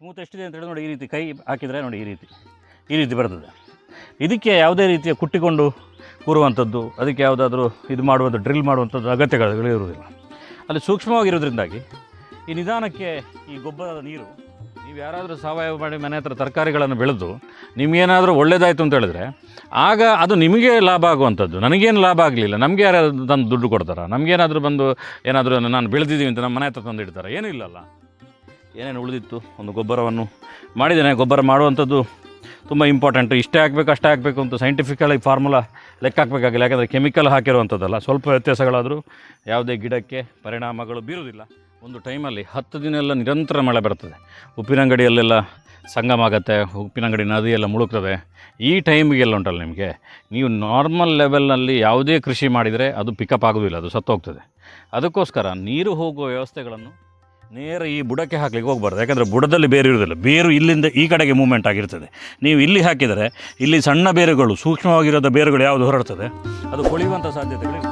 Smooth ಎಷ್ಟಿದೆ ಅಂತ ಹೇಳಿ ನೋಡಿ, ಈ ರೀತಿ ಕೈ ಹಾಕಿದರೆ ನೋಡಿ ಈ ರೀತಿ ಬರ್ತದೆ. ಇದಕ್ಕೆ ಯಾವುದೇ ರೀತಿಯ ಕುಟ್ಟಿಕೊಂಡು ಕೂರುವಂಥದ್ದು, ಅದಕ್ಕೆ ಯಾವುದಾದ್ರೂ ಇದು ಮಾಡುವಂಥ ಡ್ರಿಲ್ ಮಾಡುವಂಥದ್ದು ಅಗತ್ಯಗಳು ಇರುವುದಿಲ್ಲ. ಅಲ್ಲಿ ಸೂಕ್ಷ್ಮವಾಗಿರೋದ್ರಿಂದಾಗಿ ಈ ನಿಧಾನಕ್ಕೆ ಈ ಗೊಬ್ಬರದ ನೀರು, ನೀವು ಯಾರಾದರೂ ಸಾವಯವ ಮಾಡಿ ಮನೆ ಹತ್ರ ತರಕಾರಿಗಳನ್ನು ಬೆಳೆದು ನಿಮಗೇನಾದರೂ ಒಳ್ಳೆಯದಾಯಿತು ಅಂತ ಹೇಳಿದ್ರೆ ಆಗ ಅದು ನಿಮಗೆ ಲಾಭ ಆಗುವಂಥದ್ದು. ನನಗೇನು ಲಾಭ ಆಗಲಿಲ್ಲ, ನಮಗೆ ಯಾರಾದರೂ ತಂದು ದುಡ್ಡು ಕೊಡ್ತಾರೆ, ನಮಗೇನಾದರೂ ಬಂದು ಏನಾದರೂ ನಾನು ಬೆಳೆದಿದ್ದೀವಿ ಅಂತ ನಮ್ಮ ಮನೆ ಹತ್ರ ತಂದು ಇಡ್ತಾರೆ, ಏನೂ ಇಲ್ಲಲ್ಲ. ಏನೇನು ಉಳಿದಿತ್ತು ಒಂದು ಗೊಬ್ಬರವನ್ನು ಮಾಡಿದ್ದೇನೆ. ಗೊಬ್ಬರ ಮಾಡುವಂಥದ್ದು ತುಂಬ ಇಂಪಾರ್ಟೆಂಟು. ಇಷ್ಟೇ ಹಾಕಬೇಕು ಅಷ್ಟೇ ಹಾಕಬೇಕು ಅಂತ ಸೈಂಟಿಫಿಕಲಾಗಿ ಫಾರ್ಮುಲಾ ಲೆಕ್ಕ ಹಾಕಬೇಕಾಗಿಲ್ಲ. ಯಾಕಂದರೆ ಕೆಮಿಕಲ್ ಹಾಕಿರುವಂಥದ್ದಲ್ಲ. ಸ್ವಲ್ಪ ವ್ಯತ್ಯಾಸಗಳಾದರೂ ಯಾವುದೇ ಗಿಡಕ್ಕೆ ಪರಿಣಾಮಗಳು ಬೀರುವುದಿಲ್ಲ. ಒಂದು ಟೈಮಲ್ಲಿ 10 ದಿನ ಎಲ್ಲ ನಿರಂತರ ಮಳೆ ಬರ್ತದೆ, ಉಪ್ಪಿನಂಗಡಿಯಲ್ಲೆಲ್ಲ ಸಂಗಮ ಆಗುತ್ತೆ, ಉಪ್ಪಿನಂಗಡಿ ನದಿಯೆಲ್ಲ ಮುಳುಗ್ತದೆ. ಈ ಟೈಮಿಗೆಲ್ಲ ಉಂಟಲ್ಲ ನಿಮಗೆ, ನೀವು ನಾರ್ಮಲ್ ಲೆವೆಲ್ನಲ್ಲಿ ಯಾವುದೇ ಕೃಷಿ ಮಾಡಿದರೆ ಅದು ಪಿಕಪ್ ಆಗೋದಿಲ್ಲ, ಅದು ಸತ್ತೋಗ್ತದೆ. ಅದಕ್ಕೋಸ್ಕರ ನೀರು ಹೋಗುವ ವ್ಯವಸ್ಥೆಗಳನ್ನು ನೇರ ಈ ಬುಡಕ್ಕೆ ಹಾಕಲಿಕ್ಕೆ ಹೋಗಬಾರ್ದು. ಯಾಕಂದರೆ ಬುಡದಲ್ಲಿ ಬೇರು ಇರೋದಿಲ್ಲ, ಬೇರು ಇಲ್ಲಿಂದ ಈ ಕಡೆಗೆ ಮೂವ್ಮೆಂಟ್ ಆಗಿರ್ತದೆ. ನೀವು ಇಲ್ಲಿ ಹಾಕಿದರೆ ಇಲ್ಲಿ ಸಣ್ಣ ಬೇರುಗಳು, ಸೂಕ್ಷ್ಮವಾಗಿರೋದ ಬೇರುಗಳು ಯಾವುದು ಹೊರಡ್ತದೆ, ಅದು ಕೊಳೆಯುವಂಥ ಸಾಧ್ಯತೆಗಳಿವೆ.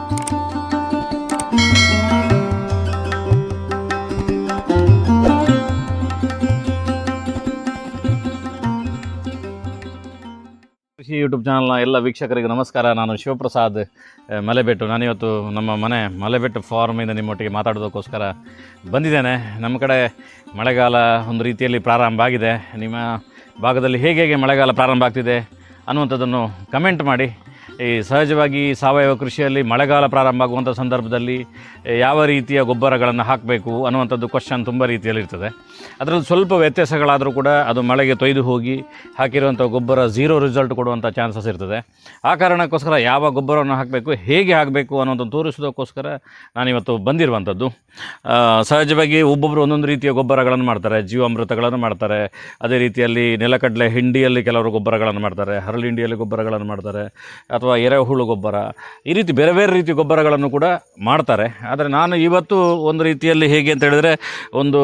ಕೃಷಿ ಯೂಟ್ಯೂಬ್ ಚಾನಲ್ನ ಎಲ್ಲ ವೀಕ್ಷಕರಿಗೆ ನಮಸ್ಕಾರ. ನಾನು ಶಿವಪ್ರಸಾದ್ ಮಲೆಬೆಟ್ಟು. ನಾನಿವತ್ತು ನಮ್ಮ ಮನೆ ಮಲೆಬೆಟ್ಟು ಫಾರ್ಮಿಂದ ನಿಮ್ಮೊಟ್ಟಿಗೆ ಮಾತಾಡೋದಕ್ಕೋಸ್ಕರ ಬಂದಿದ್ದೇನೆ. ನಮ್ಮ ಕಡೆ ಮಳೆಗಾಲ ಒಂದು ರೀತಿಯಲ್ಲಿ ಪ್ರಾರಂಭ ಆಗಿದೆ. ನಿಮ್ಮ ಭಾಗದಲ್ಲಿ ಹೇಗೆ ಮಳೆಗಾಲ ಪ್ರಾರಂಭ ಆಗ್ತಿದೆ ಅನ್ನುವಂಥದ್ದನ್ನು ಕಮೆಂಟ್ ಮಾಡಿ. ಈ ಸಹಜವಾಗಿ ಸಾವಯವ ಕೃಷಿಯಲ್ಲಿ ಮಳೆಗಾಲ ಪ್ರಾರಂಭ ಆಗುವಂಥ ಸಂದರ್ಭದಲ್ಲಿ ಯಾವ ರೀತಿಯ ಗೊಬ್ಬರಗಳನ್ನು ಹಾಕಬೇಕು ಅನ್ನುವಂಥದ್ದು ಕ್ವಶನ್ ತುಂಬ ರೀತಿಯಲ್ಲಿರ್ತದೆ. ಅದರಲ್ಲಿ ಸ್ವಲ್ಪ ವ್ಯತ್ಯಾಸಗಳಾದರೂ ಕೂಡ ಅದು ಮಳೆಗೆ ತೊಯ್ದು ಹೋಗಿ ಹಾಕಿರುವಂಥ ಗೊಬ್ಬರ 0 ರಿಸಲ್ಟ್ ಕೊಡುವಂಥ ಚಾನ್ಸಸ್ ಇರ್ತದೆ. ಆ ಕಾರಣಕ್ಕೋಸ್ಕರ ಯಾವ ಗೊಬ್ಬರವನ್ನು ಹಾಕಬೇಕು, ಹೇಗೆ ಹಾಕಬೇಕು ಅನ್ನೋದನ್ನು ತೋರಿಸೋದಕ್ಕೋಸ್ಕರ ನಾನಿವತ್ತು ಬಂದಿರುವಂಥದ್ದು. ಸಹಜವಾಗಿ ಒಬ್ಬೊಬ್ಬರು ಒಂದೊಂದು ರೀತಿಯ ಗೊಬ್ಬರಗಳನ್ನು ಮಾಡ್ತಾರೆ. ಜೀವಾಮೃತಗಳನ್ನು ಮಾಡ್ತಾರೆ, ಅದೇ ರೀತಿಯಲ್ಲಿ ನೆಲಕಡಲೆ ಹಿಂಡಿಯಲ್ಲಿ ಕೆಲವರು ಗೊಬ್ಬರಗಳನ್ನು ಮಾಡ್ತಾರೆ, ಹರಳು ಹಿಂಡಿಯಲ್ಲಿ ಗೊಬ್ಬರಗಳನ್ನು ಮಾಡ್ತಾರೆ, ಅಥವಾ ಎರೆಹುಳು ಗೊಬ್ಬರ, ಈ ರೀತಿ ಬೇರೆ ಬೇರೆ ರೀತಿಯ ಗೊಬ್ಬರಗಳನ್ನು ಕೂಡ ಮಾಡ್ತಾರೆ. ಆದರೆ ನಾನು ಇವತ್ತು ಒಂದು ರೀತಿಯಲ್ಲಿ ಹೇಗೆ ಅಂತ ಹೇಳಿದರೆ, ಒಂದು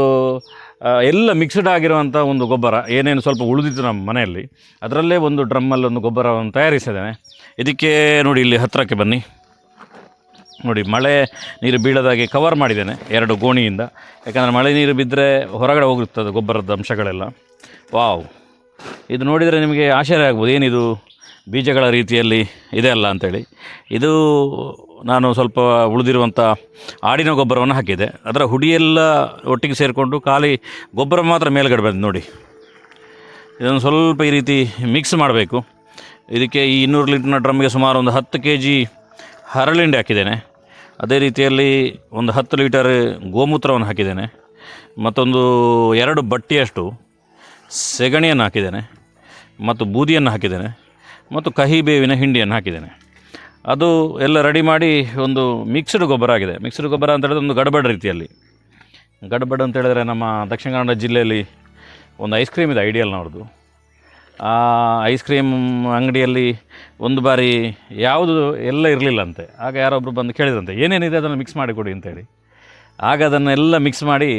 ಎಲ್ಲ ಮಿಕ್ಸ್ಡ್ ಆಗಿರುವಂಥ ಒಂದು ಗೊಬ್ಬರ ಏನೇನು ಸ್ವಲ್ಪ ಉಳಿದಿತ್ತು ನಮ್ಮ ಮನೆಯಲ್ಲಿ, ಅದರಲ್ಲೇ ಒಂದು ಡ್ರಮ್ಮಲ್ಲಿ ಒಂದು ಗೊಬ್ಬರವನ್ನು ತಯಾರಿಸಿದ್ದೇನೆ. ಇದಕ್ಕೆ ನೋಡಿ, ಇಲ್ಲಿ ಹತ್ತಿರಕ್ಕೆ ಬನ್ನಿ ನೋಡಿ, ಮಳೆ ನೀರು ಬೀಳದಾಗೆ ಕವರ್ ಮಾಡಿದ್ದೇನೆ 2 ಗೋಣಿಯಿಂದ. ಯಾಕಂದರೆ ಮಳೆ ನೀರು ಬಿದ್ದರೆ ಹೊರಗಡೆ ಹೋಗಿರ್ತದೆ ಗೊಬ್ಬರದ ಅಂಶಗಳೆಲ್ಲ. ವಾವ್, ಇದು ನೋಡಿದರೆ ನಿಮಗೆ ಆಶ್ಚರ್ಯ ಆಗ್ಬೋದು, ಏನಿದು ಬೀಜಗಳ ರೀತಿಯಲ್ಲಿ ಇದೆ ಅಲ್ಲ ಅಂಥೇಳಿ. ಇದು ನಾನು ಸ್ವಲ್ಪ ಉಳಿದಿರುವಂಥ ಆಡಿನ ಗೊಬ್ಬರವನ್ನು ಹಾಕಿದೆ. ಅದರ ಹುಡಿಯೆಲ್ಲ ಒಟ್ಟಿಗೆ ಸೇರಿಕೊಂಡು ಖಾಲಿ ಗೊಬ್ಬರ ಮಾತ್ರ ಮೇಲ್ಗಡೆ ಬಂದು ನೋಡಿ. ಇದನ್ನು ಸ್ವಲ್ಪ ಈ ರೀತಿ ಮಿಕ್ಸ್ ಮಾಡಬೇಕು. ಇದಕ್ಕೆ ಈ 200 ಲೀಟ್ರ್ನ ಡ್ರಮ್ಗೆ ಸುಮಾರು ಒಂದು 10 kg ಹರಳಿಂಡಿ ಹಾಕಿದ್ದೇನೆ. ಅದೇ ರೀತಿಯಲ್ಲಿ ಒಂದು 10 ಲೀಟರ್ ಗೋಮೂತ್ರವನ್ನು ಹಾಕಿದ್ದೇನೆ. ಮತ್ತೊಂದು 2 ಬಟ್ಟಿಯಷ್ಟು ಸೆಗಣಿಯನ್ನು ಹಾಕಿದ್ದೇನೆ, ಮತ್ತು ಬೂದಿಯನ್ನು ಹಾಕಿದ್ದೇನೆ, ಮತ್ತು ಕಹಿ ಬೇವಿನ ಹಿಂಡಿಯನ್ನು ಹಾಕಿದ್ದೇನೆ. ಅದು ಎಲ್ಲ ರೆಡಿ ಮಾಡಿ ಒಂದು ಮಿಕ್ಸ್ಡ್ ಗೊಬ್ಬರ ಆಗಿದೆ. ಮಿಕ್ಸ್ಡ್ ಗೊಬ್ಬರ ಅಂತ ಹೇಳಿದ್ರೆ ಒಂದು ಗಡಬಡ ರೀತಿಯಲ್ಲಿ. ಗಡಬಡ ಅಂತ ಹೇಳಿದ್ರೆ ನಮ್ಮ ದಕ್ಷಿಣ ಕನ್ನಡ ಜಿಲ್ಲೆಯಲ್ಲಿ ಒಂದು ಐಸ್ ಕ್ರೀಮ್ ಇದೆ, ಐಡಿಯಲ್ನವ್ರದ್ದು. ಆ ಐಸ್ ಕ್ರೀಮ್ ಅಂಗಡಿಯಲ್ಲಿ ಒಂದು ಬಾರಿ ಯಾವುದು ಎಲ್ಲ ಇರಲಿಲ್ಲಂತೆ. ಆಗ ಯಾರೊಬ್ಬರು ಬಂದು ಕೇಳಿದ್ರಂತೆ, ಏನೇನಿದೆ ಅದನ್ನು ಮಿಕ್ಸ್ ಮಾಡಿ ಕೊಡಿ ಅಂತೇಳಿ. ಆಗ ಅದನ್ನೆಲ್ಲ ಮಿಕ್ಸ್ ಮಾಡಿ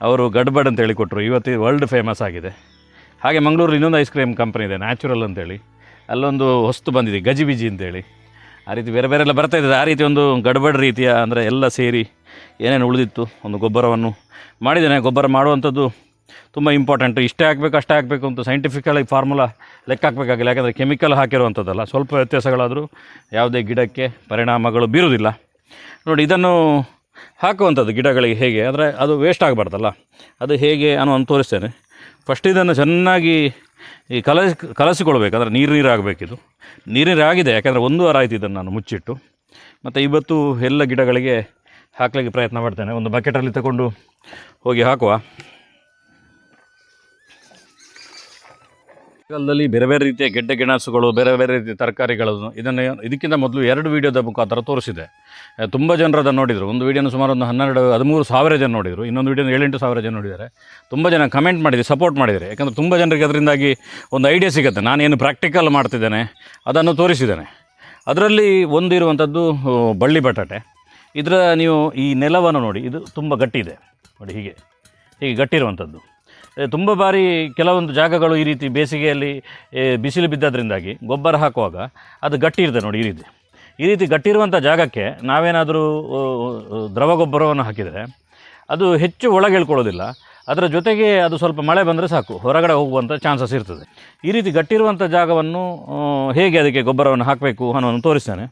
ಅವರು ಗಡ್ಬಡ್ ಅಂತೇಳಿ ಕೊಟ್ಟರು. ಇವತ್ತು ವರ್ಲ್ಡ್ ಫೇಮಸ್ ಆಗಿದೆ. ಹಾಗೆ ಮಂಗಳೂರಲ್ಲಿ ಇನ್ನೊಂದು ಐಸ್ ಕ್ರೀಮ್ ಕಂಪ್ನಿ ಇದೆ, ನ್ಯಾಚುರಲ್ ಅಂತೇಳಿ. ಅಲ್ಲೊಂದು ಹೊಸ್ತು ಬಂದಿದೆ, ಗಜಿಬಿಜಿ ಅಂತೇಳಿ. ಆ ರೀತಿ ಬೇರೆ ಬೇರೆ ಎಲ್ಲ ಬರ್ತಾಯಿದೆ. ಆ ರೀತಿ ಒಂದು ಗಡ್ಬಡ್ ರೀತಿಯ, ಅಂದರೆ ಎಲ್ಲ ಸೇರಿ ಏನೇನು ಉಳಿದಿತ್ತು ಒಂದು ಗೊಬ್ಬರವನ್ನು ಮಾಡಿದ್ದೇನೆ. ಗೊಬ್ಬರ ಮಾಡುವಂಥದ್ದು ತುಂಬ ಇಂಪಾರ್ಟೆಂಟು. ಇಷ್ಟೇ ಹಾಕಬೇಕು ಅಷ್ಟೇ ಹಾಕಬೇಕು ಅಂತ ಸೈಂಟಿಫಿಕಲಾಗಿ ಫಾರ್ಮುಲಾ ಲೆಕ್ಕ ಹಾಕಬೇಕಾಗಿಲ್ಲ. ಯಾಕಂದರೆ ಕೆಮಿಕಲ್ ಹಾಕಿರುವಂಥದ್ದಲ್ಲ. ಸ್ವಲ್ಪ ವ್ಯತ್ಯಾಸಗಳಾದರೂ ಯಾವುದೇ ಗಿಡಕ್ಕೆ ಪರಿಣಾಮಗಳು ಬೀರುವುದಿಲ್ಲ. ನೋಡಿ, ಇದನ್ನು ಹಾಕುವಂಥದ್ದು ಗಿಡಗಳಿಗೆ ಹೇಗೆ, ಅಂದರೆ ಅದು ವೇಸ್ಟ್ ಆಗಬಾರ್ದಲ್ಲ, ಅದು ಹೇಗೆ ಅನ್ನೋದು ತೋರಿಸ್ತೇನೆ. ಫಸ್ಟ್ ಇದನ್ನು ಚೆನ್ನಾಗಿ ಈ ಕಲಸಿಕೊಳ್ಬೇಕು. ಅಂದರೆ ನೀರು ಆಗಬೇಕಿದು. ನೀರು ಆಗಿದೆ, ಯಾಕಂದರೆ 1 ವಾರ ಆಯಿತು ಇದನ್ನು ನಾನು ಮುಚ್ಚಿಟ್ಟು. ಮತ್ತು ಇವತ್ತು ಎಲ್ಲ ಗಿಡಗಳಿಗೆ ಹಾಕಲಿಕ್ಕೆ ಪ್ರಯತ್ನ ಮಾಡ್ತೇನೆ. ಒಂದು ಬಕೆಟಲ್ಲಿ ತಗೊಂಡು ಹೋಗಿ ಹಾಕುವ. ಕಾಲದಲ್ಲಿ ಬೇರೆ ಬೇರೆ ರೀತಿಯ ಗೆಡ್ಡೆ ಗೆಣಸುಗಳು, ಬೇರೆ ಬೇರೆ ರೀತಿಯ ತರಕಾರಿಗಳನ್ನು ಇದಕ್ಕಿಂತ ಮೊದಲು 2 ವೀಡಿಯೋದ ಮುಖಾಂತರ ತೋರಿಸಿದೆ. ತುಂಬ ಜನರು ಅದನ್ನು ನೋಡಿದರು. ಒಂದು ವೀಡಿಯೋನ ಸುಮಾರು ಒಂದು 12-13 ಸಾವಿರ ಜನ ನೋಡಿದರು. ಇನ್ನೊಂದು ವೀಡಿಯೋನ 7-8 ಸಾವಿರ ಜನ ನೋಡಿದ್ದಾರೆ. ತುಂಬ ಜನ ಕಮೆಂಟ್ ಮಾಡಿದೆ, ಸಪೋರ್ಟ್ ಮಾಡಿದ್ದಾರೆ. ಯಾಕಂದರೆ ತುಂಬ ಜನರಿಗೆ ಅದರಿಂದಾಗಿ ಒಂದು ಐಡಿಯಾ ಸಿಗುತ್ತೆ. ನಾನೇನು ಪ್ರಾಕ್ಟಿಕಲ್ ಮಾಡ್ತಿದ್ದೇನೆ ಅದನ್ನು ತೋರಿಸಿದ್ದೇನೆ. ಅದರಲ್ಲಿ ಒಂದು ಇರುವಂಥದ್ದು ಬಳ್ಳಿ ಬಟಾಟೆ. ಇದರ ನೀವು ಈ ನೆಲವನ್ನು ನೋಡಿ, ಇದು ತುಂಬ ಗಟ್ಟಿ ಇದೆ ನೋಡಿ, ಹೀಗೆ ಗಟ್ಟಿರುವಂಥದ್ದು. ತುಂಬ ಬಾರಿ ಕೆಲವೊಂದು ಜಾಗಗಳು ಈ ರೀತಿ ಬೇಸಿಗೆಯಲ್ಲಿ ಬಿಸಿಲು ಬಿದ್ದದ್ರಿಂದಾಗಿ ಗೊಬ್ಬರ ಹಾಕುವಾಗ ಅದು ಗಟ್ಟಿ ಇರ್ತದೆ ನೋಡಿ. ಈ ರೀತಿ ಗಟ್ಟಿರುವಂಥ ಜಾಗಕ್ಕೆ ನಾವೇನಾದರೂ ದ್ರವ ಗೊಬ್ಬರವನ್ನು ಹಾಕಿದರೆ ಅದು ಹೆಚ್ಚು ಒಳಗೆ ಇಳ್ಕೊಳ್ಳೋದಿಲ್ಲ. ಅದರ ಜೊತೆಗೆ ಅದು ಸ್ವಲ್ಪ ಮಳೆ ಬಂದರೆ ಸಾಕು ಹೊರಗಡೆ ಹೋಗುವಂಥ ಚಾನ್ಸಸ್ ಇರ್ತದೆ. ಈ ರೀತಿ ಗಟ್ಟಿರುವಂಥ ಜಾಗವನ್ನು ಹೇಗೆ ಅದಕ್ಕೆ ಗೊಬ್ಬರವನ್ನು ಹಾಕಬೇಕು ಅನ್ನೋದನ್ನು ತೋರಿಸ್ತಾನೆ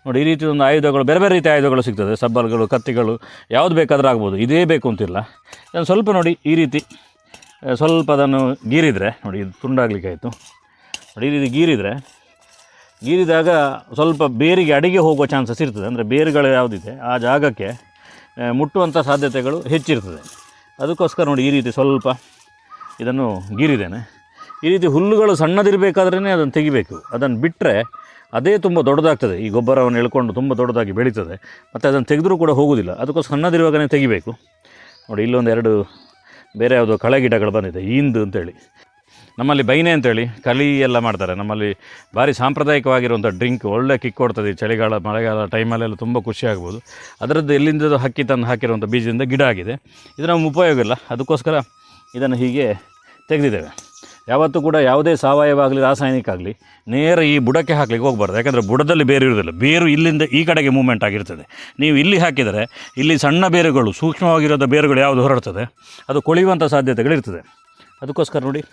ನೋಡಿ. ಈ ರೀತಿ ಒಂದು ಆಯುಧಗಳು, ಬೇರೆ ಬೇರೆ ರೀತಿಯ ಆಯುಧಗಳು ಸಿಗ್ತದೆ, ಸಬ್ಬಲ್ಗಳು, ಕತ್ತಿಗಳು, ಯಾವುದು ಬೇಕಾದರೂ ಆಗ್ಬೋದು, ಇದೇ ಬೇಕು ಅಂತಿಲ್ಲ. ಇದನ್ನು ಸ್ವಲ್ಪ ನೋಡಿ ಈ ರೀತಿ ಸ್ವಲ್ಪ ಅದನ್ನು ಗೀರಿದರೆ ನೋಡಿ, ಇದು ತುಂಡಾಗಲಿಕ್ಕೆ ಆಯಿತು ನೋಡಿ. ಈ ರೀತಿ ಗೀರಿದಾಗ ಸ್ವಲ್ಪ ಬೇರಿಗೆ ಅಡಿಗೆ ಹೋಗುವ ಚಾನ್ಸಸ್ ಇರ್ತದೆ. ಅಂದರೆ ಬೇರುಗಳು ಯಾವುದಿದೆ ಆ ಜಾಗಕ್ಕೆ ಮುಟ್ಟುವಂಥ ಸಾಧ್ಯತೆಗಳು ಹೆಚ್ಚಿರ್ತದೆ. ಅದಕ್ಕೋಸ್ಕರ ನೋಡಿ ಈ ರೀತಿ ಸ್ವಲ್ಪ ಇದನ್ನು ಗೀರಿದ್ದೇನೆ. ಈ ರೀತಿ ಹುಲ್ಲುಗಳು ಸಣ್ಣದಿರಬೇಕಾದ್ರೇ ಅದನ್ನು ತೆಗಿಬೇಕು. ಅದನ್ನು ಬಿಟ್ಟರೆ ಅದೇ ತುಂಬ ದೊಡ್ಡದಾಗ್ತದೆ. ಈ ಗೊಬ್ಬರವನ್ನು ಎಳ್ಕೊಂಡು ತುಂಬ ದೊಡ್ಡದಾಗಿ ಬೆಳೀತದೆ, ಮತ್ತು ಅದನ್ನು ತೆಗೆದರೂ ಕೂಡ ಹೋಗೋದಿಲ್ಲ. ಅದಕ್ಕೋಸ್ಕರ ಸಣ್ಣದಿರುವಾಗಲೇ ತೆಗಿಬೇಕು ನೋಡಿ. ಇಲ್ಲೊಂದು 2 ಬೇರೆ ಯಾವುದೋ ಕಳೆ ಗಿಡಗಳು ಬಂದಿದೆ, ಈಂದು ಅಂತೇಳಿ. ನಮ್ಮಲ್ಲಿ ಬೈನೆ ಅಂತೇಳಿ ಕಲಿ ಎಲ್ಲ ಮಾಡ್ತಾರೆ. ನಮ್ಮಲ್ಲಿ ಭಾರಿ ಸಾಂಪ್ರದಾಯಿಕವಾಗಿರುವಂಥ ಡ್ರಿಂಕ್, ಒಳ್ಳೆ ಕಿಕ್ ಕೊಡ್ತದೆ. ಚಳಿಗಾಲ ಮಳೆಗಾಲ ಟೈಮಲ್ಲೆಲ್ಲ ತುಂಬ ಖುಷಿ ಆಗ್ಬೋದು. ಅದರದ್ದು ಎಲ್ಲಿಂದ ಹಕ್ಕಿ ತಂದು ಹಾಕಿರುವಂಥ ಬೀಜದಿಂದ ಗಿಡ ಆಗಿದೆ. ಇದು ನಮ್ಮ ಉಪಯೋಗ ಇಲ್ಲ, ಅದಕ್ಕೋಸ್ಕರ ಇದನ್ನು ಹೀಗೆ ತೆಗೆದಿದ್ದೇವೆ. ಯಾವತ್ತೂ ಕೂಡ ಯಾವುದೇ ಸಾವಯವ ಆಗಲಿ ರಾಸಾಯನಿಕ ಆಗಲಿ ನೇರ ಈ ಬುಡಕ್ಕೆ ಹಾಕಲಿಕ್ಕೆ ಹೋಗಬಾರ್ದು. ಯಾಕಂದರೆ ಬುಡದಲ್ಲಿ ಬೇರು ಇರೋದಿಲ್ಲ, ಬೇರು ಇಲ್ಲಿಂದ ಈ ಕಡೆಗೆ ಮೂವ್ಮೆಂಟ್ ಆಗಿರ್ತದೆ. ನೀವು ಇಲ್ಲಿ ಹಾಕಿದರೆ ಇಲ್ಲಿ ಸಣ್ಣ ಬೇರುಗಳು, ಸೂಕ್ಷ್ಮವಾಗಿರೋದ ಬೇರುಗಳು ಯಾವುದು ಹೊರಡ್ತದೆ ಅದು ಕೊಳೆಯುವಂಥ ಸಾಧ್ಯತೆಗಳಿರ್ತದೆ. ಅದಕ್ಕೋಸ್ಕರ ನೋಡಿ